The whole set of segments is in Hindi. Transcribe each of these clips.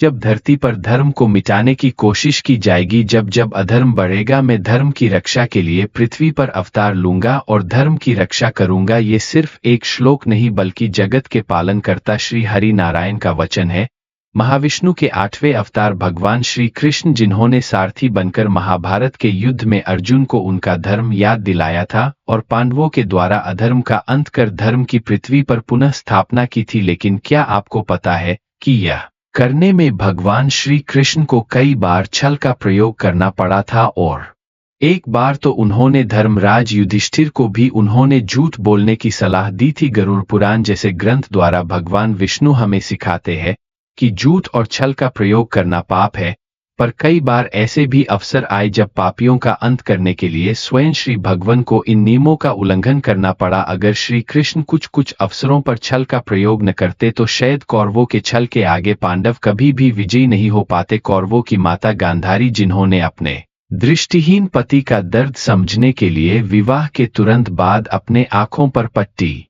जब धरती पर धर्म को मिटाने की कोशिश की जाएगी, जब जब अधर्म बढ़ेगा, मैं धर्म की रक्षा के लिए पृथ्वी पर अवतार लूंगा और धर्म की रक्षा करूंगा। ये सिर्फ एक श्लोक नहीं बल्कि जगत के पालनकर्ता श्री हरि नारायण का वचन है। महाविष्णु के 8वें अवतार भगवान श्री कृष्ण, जिन्होंने सारथी बनकर महाभारत के युद्ध में अर्जुन को उनका धर्म याद दिलाया था और पांडवों के द्वारा अधर्म का अंत कर धर्म की पृथ्वी पर पुनः स्थापना की थी। लेकिन क्या आपको पता है कि यह करने में भगवान श्री कृष्ण को कई बार छल का प्रयोग करना पड़ा था, और एक बार तो उन्होंने धर्मराज युधिष्ठिर को भी उन्होंने झूठ बोलने की सलाह दी थी। गरुड़ पुराण जैसे ग्रंथ द्वारा भगवान विष्णु हमें सिखाते हैं कि झूठ और छल का प्रयोग करना पाप है, पर कई बार ऐसे भी अवसर आए जब पापियों का अंत करने के लिए स्वयं श्री भगवान को इन नियमों का उल्लंघन करना पड़ा। अगर श्री कृष्ण कुछ कुछ अवसरों पर छल का प्रयोग न करते तो शायद कौरवों के छल के आगे पांडव कभी भी विजयी नहीं हो पाते। कौरवों की माता गांधारी, जिन्होंने अपने दृष्टिहीन पति का दर्द समझने के लिए विवाह के तुरंत बाद अपने आंखों पर पट्टी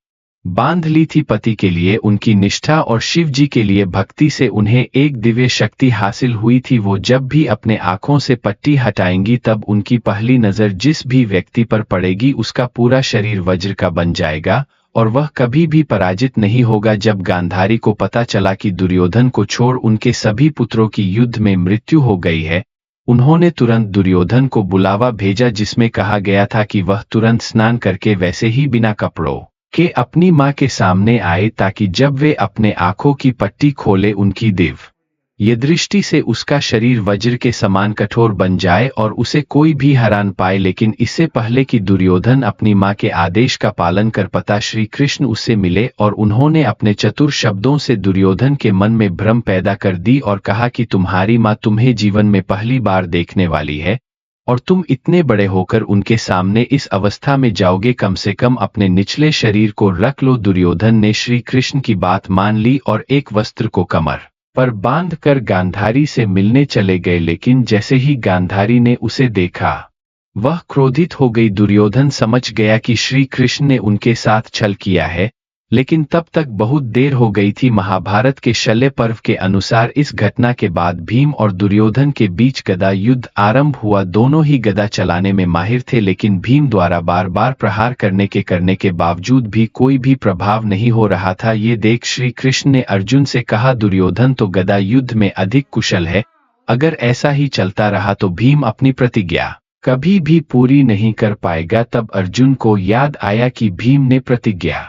बांध ली थी, पति के लिए उनकी निष्ठा और शिव जी के लिए भक्ति से उन्हें एक दिव्य शक्ति हासिल हुई थी। वो जब भी अपने आंखों से पट्टी हटाएंगी तब उनकी पहली नजर जिस भी व्यक्ति पर पड़ेगी उसका पूरा शरीर वज्र का बन जाएगा और वह कभी भी पराजित नहीं होगा। जब गांधारी को पता चला कि दुर्योधन को छोड़ उनके सभी पुत्रों की युद्ध में मृत्यु हो गई है, उन्होंने तुरंत दुर्योधन को बुलावा भेजा, जिसमें कहा गया था कि वह तुरंत स्नान करके वैसे ही बिना कपड़ों के अपनी मां के सामने आए, ताकि जब वे अपने आंखों की पट्टी खोले उनकी दिव्य दृष्टि से उसका शरीर वज्र के समान कठोर बन जाए और उसे कोई भी हरा न पाए। लेकिन इससे पहले कि दुर्योधन अपनी मां के आदेश का पालन कर पाता, श्री कृष्ण उससे मिले और उन्होंने अपने चतुर शब्दों से दुर्योधन के मन में भ्रम पैदा कर दी और कहा कि तुम्हारी मां तुम्हें जीवन में पहली बार देखने वाली है और तुम इतने बड़े होकर उनके सामने इस अवस्था में जाओगे, कम से कम अपने निचले शरीर को रख लो। दुर्योधन ने श्री कृष्ण की बात मान ली और एक वस्त्र को कमर पर बांधकर गांधारी से मिलने चले गए। लेकिन जैसे ही गांधारी ने उसे देखा वह क्रोधित हो गई। दुर्योधन समझ गया कि श्री कृष्ण ने उनके साथ छल किया है, लेकिन तब तक बहुत देर हो गई थी। महाभारत के शल्य पर्व के अनुसार इस घटना के बाद भीम और दुर्योधन के बीच गदा युद्ध आरंभ हुआ। दोनों ही गदा चलाने में माहिर थे, लेकिन भीम द्वारा बार बार प्रहार करने के बावजूद भी कोई भी प्रभाव नहीं हो रहा था। ये देख श्री कृष्ण ने अर्जुन से कहा, दुर्योधन तो गदा युद्ध में अधिक कुशल है, अगर ऐसा ही चलता रहा तो भीम अपनी प्रतिज्ञा कभी भी पूरी नहीं कर पाएगा। तब अर्जुन को याद आया कि भीम ने प्रतिज्ञा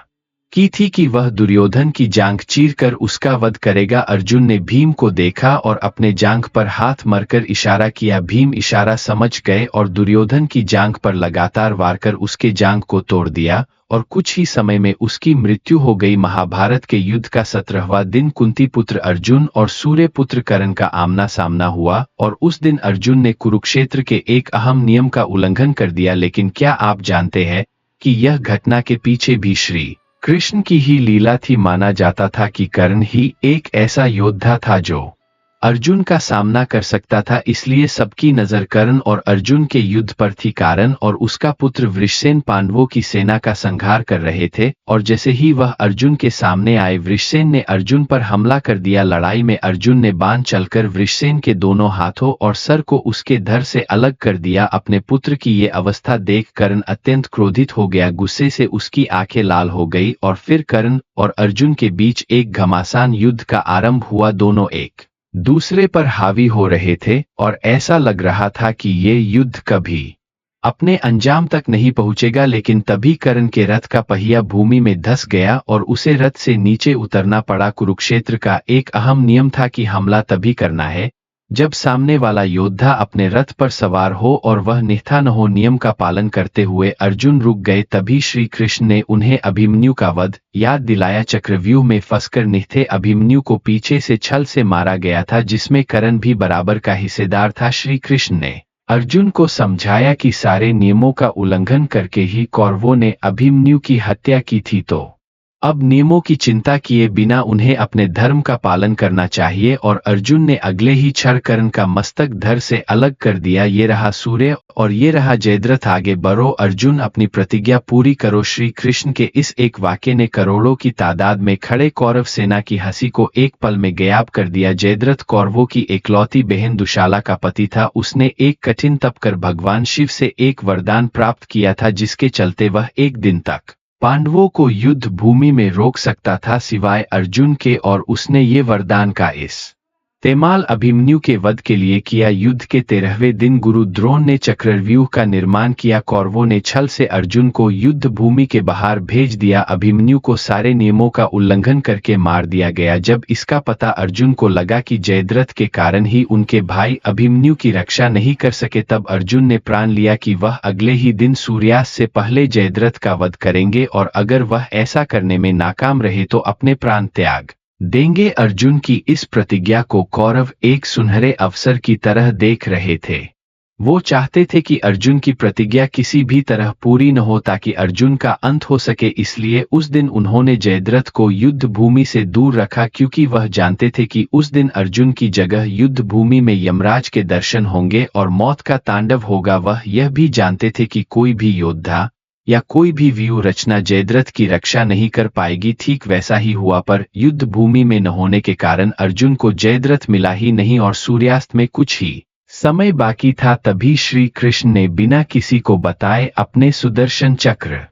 की थी कि वह दुर्योधन की जांघ चीरकर उसका वध करेगा। अर्जुन ने भीम को देखा और अपने जांघ पर हाथ मरकर इशारा किया। भीम इशारा समझ गए और दुर्योधन की जांघ पर लगातार वार कर उसके जांघ को तोड़ दिया और कुछ ही समय में उसकी मृत्यु हो गई। महाभारत के युद्ध का 17वां दिन कुंती पुत्र अर्जुन और सूर्य पुत्र कर्ण का आमना सामना हुआ और उस दिन अर्जुन ने कुरुक्षेत्र के एक अहम नियम का उल्लंघन कर दिया। लेकिन क्या आप जानते हैं कि यह घटना के पीछे भी श्री कृष्ण की ही लीला थी। माना जाता था कि कर्ण ही एक ऐसा योद्धा था जो अर्जुन का सामना कर सकता था, इसलिए सबकी नजर कर्ण और अर्जुन के युद्ध पर थी। कर्ण और उसका पुत्र वृषसेन पांडवों की सेना का संहार कर रहे थे और जैसे ही वह अर्जुन के सामने आए, वृषसेन ने अर्जुन पर हमला कर दिया। लड़ाई में अर्जुन ने बाण चलकर वृषसेन के दोनों हाथों और सर को उसके धड़ से अलग कर दिया। अपने पुत्र की ये अवस्था देख कर्ण अत्यंत क्रोधित हो गया। गुस्से से उसकी आंखें लाल हो गई और फिर कर्ण और अर्जुन के बीच एक घमासान युद्ध का आरंभ हुआ। दोनों एक दूसरे पर हावी हो रहे थे और ऐसा लग रहा था कि ये युद्ध कभी अपने अंजाम तक नहीं पहुंचेगा। लेकिन तभी कर्ण के रथ का पहिया भूमि में धंस गया और उसे रथ से नीचे उतरना पड़ा। कुरुक्षेत्र का एक अहम नियम था कि हमला तभी करना है जब सामने वाला योद्धा अपने रथ पर सवार हो और वह निहत्था न हो। नियम का पालन करते हुए अर्जुन रुक गए। तभी श्री कृष्ण ने उन्हें अभिमन्यु का वध याद दिलाया। चक्रव्यूह में फंसकर निहत्थे अभिमन्यु को पीछे से छल से मारा गया था, जिसमें कर्ण भी बराबर का हिस्सेदार था। श्री कृष्ण ने अर्जुन को समझाया कि सारे नियमों का उल्लंघन करके ही कौरवों ने अभिमन्यु की हत्या की थी, तो अब नियमों की चिंता किए बिना उन्हें अपने धर्म का पालन करना चाहिए और अर्जुन ने अगले ही क्षण कर्ण का मस्तक धड़ से अलग कर दिया। ये रहा सूर्य और ये रहा जयद्रथ, आगे बढ़ो अर्जुन, अपनी प्रतिज्ञा पूरी करो। श्री कृष्ण के इस एक वाक्य ने करोड़ों की तादाद में खड़े कौरव सेना की हंसी को एक पल में गायब कर दिया। जयद्रथ कौरवों की एकलौती बहन दुशाला का पति था। उसने एक कठिन तप कर भगवान शिव से एक वरदान प्राप्त किया था, जिसके चलते वह एक दिन तक पांडवों को युद्ध भूमि में रोक सकता था सिवाय अर्जुन के, और उसने ये वरदान का इस्तेमाल अभिमन्यु के वध के लिए किया। युद्ध के 13वें दिन गुरु द्रोण ने चक्रव्यूह का निर्माण किया। कौरवों ने छल से अर्जुन को युद्ध भूमि के बाहर भेज दिया। अभिमन्यु को सारे नियमों का उल्लंघन करके मार दिया गया। जब इसका पता अर्जुन को लगा कि जयद्रथ के कारण ही उनके भाई अभिमन्यु की रक्षा नहीं कर सके, तब अर्जुन ने प्रण लिया कि वह अगले ही दिन सूर्यास्त से पहले जयद्रथ का वध करेंगे, और अगर वह ऐसा करने में नाकाम रहे तो अपने प्राण त्याग देंगे। अर्जुन की इस प्रतिज्ञा को कौरव एक सुनहरे अवसर की तरह देख रहे थे। वो चाहते थे कि अर्जुन की प्रतिज्ञा किसी भी तरह पूरी न हो ताकि अर्जुन का अंत हो सके। इसलिए उस दिन उन्होंने जयद्रथ को युद्ध भूमि से दूर रखा, क्योंकि वह जानते थे कि उस दिन अर्जुन की जगह युद्ध भूमि में यमराज के दर्शन होंगे और मौत का तांडव होगा। वह यह भी जानते थे कि कोई भी योद्धा या कोई भी व्यूह रचना जयद्रथ की रक्षा नहीं कर पाएगी। ठीक वैसा ही हुआ, पर युद्ध भूमि में न होने के कारण अर्जुन को जयद्रथ मिला ही नहीं, और सूर्यास्त में कुछ ही समय बाकी था। तभी श्री कृष्ण ने बिना किसी को बताए अपने सुदर्शन चक्र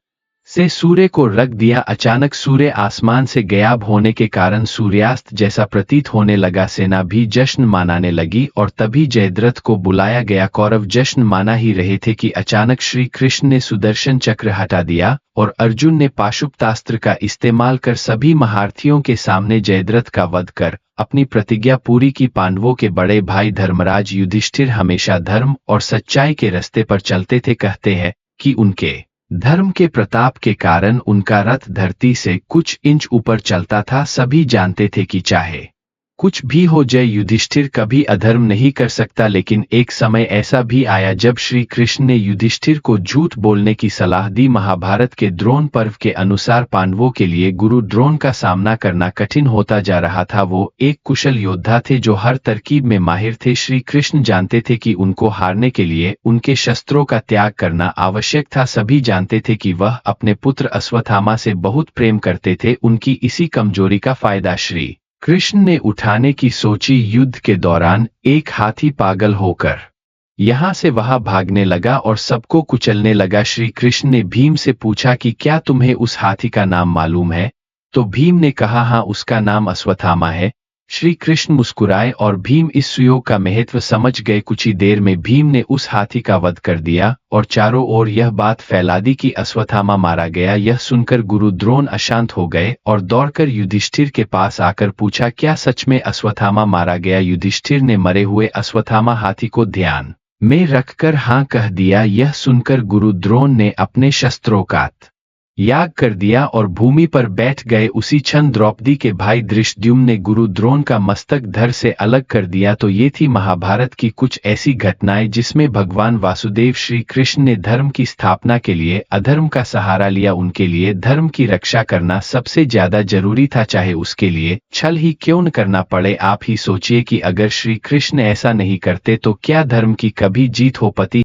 से सूर्य को रख दिया। अचानक सूर्य आसमान से गायब होने के कारण सूर्यास्त जैसा प्रतीत होने लगा। सेना भी जश्न मनाने लगी और तभी जयद्रथ को बुलाया गया। कौरव जश्न मना ही रहे थे कि अचानक श्री कृष्ण ने सुदर्शन चक्र हटा दिया और अर्जुन ने पाशुपतास्त्र का इस्तेमाल कर सभी महारथियों के सामने जयद्रथ का वध कर अपनी प्रतिज्ञा पूरी की। पांडवों के बड़े भाई धर्मराज युधिष्ठिर हमेशा धर्म और सच्चाई के रास्ते पर चलते थे। कहते हैं कि उनके धर्म के प्रताप के कारण उनका रथ धरती से कुछ इंच ऊपर चलता था। सभी जानते थे कि चाहे कुछ भी हो जाए, युधिष्ठिर कभी अधर्म नहीं कर सकता। लेकिन एक समय ऐसा भी आया जब श्री कृष्ण ने युधिष्ठिर को झूठ बोलने की सलाह दी। महाभारत के द्रोण पर्व के अनुसार पांडवों के लिए गुरु द्रोण का सामना करना कठिन होता जा रहा था। वो एक कुशल योद्धा थे जो हर तरकीब में माहिर थे। श्री कृष्ण जानते थे कि उनको हारने के लिए उनके शस्त्रों का त्याग करना आवश्यक था। सभी जानते थे कि वह अपने पुत्र अश्वत्थामा से बहुत प्रेम करते थे। उनकी इसी कमजोरी का फायदा श्री कृष्ण ने उठाने की सोची। युद्ध के दौरान एक हाथी पागल होकर यहां से वहां भागने लगा और सबको कुचलने लगा। श्री कृष्ण ने भीम से पूछा कि क्या तुम्हें उस हाथी का नाम मालूम है? तो भीम ने कहा, हाँ, उसका नाम अश्वत्थामा है। श्री कृष्ण मुस्कुराए और भीम इस सुयोग का महत्व समझ गए। कुछ ही देर में भीम ने उस हाथी का वध कर दिया और चारों ओर यह बात फैला दी कि अश्वत्थामा मारा गया। यह सुनकर गुरु द्रोण अशांत हो गए और दौड़कर युधिष्ठिर के पास आकर पूछा, क्या सच में अश्वत्थामा मारा गया? युधिष्ठिर ने मरे हुए अश्वत्थामा हाथी को ध्यान में रखकर हाँ कह दिया। यह सुनकर गुरु द्रोण ने अपने शस्त्रों का याग कर दिया और भूमि पर बैठ गए। उसी क्षण द्रौपदी के भाई धृष्टद्युम्न ने गुरु द्रोण का मस्तक धड़ से अलग कर दिया। तो ये थी महाभारत की कुछ ऐसी घटनाएं जिसमें भगवान वासुदेव श्री कृष्ण ने धर्म की स्थापना के लिए अधर्म का सहारा लिया। उनके लिए धर्म की रक्षा करना सबसे ज्यादा जरूरी था, चाहे उसके लिए छल ही क्यों न करना पड़े। आप ही सोचिए कि अगर श्री कृष्ण ऐसा नहीं करते तो क्या धर्म की कभी जीत हो। पति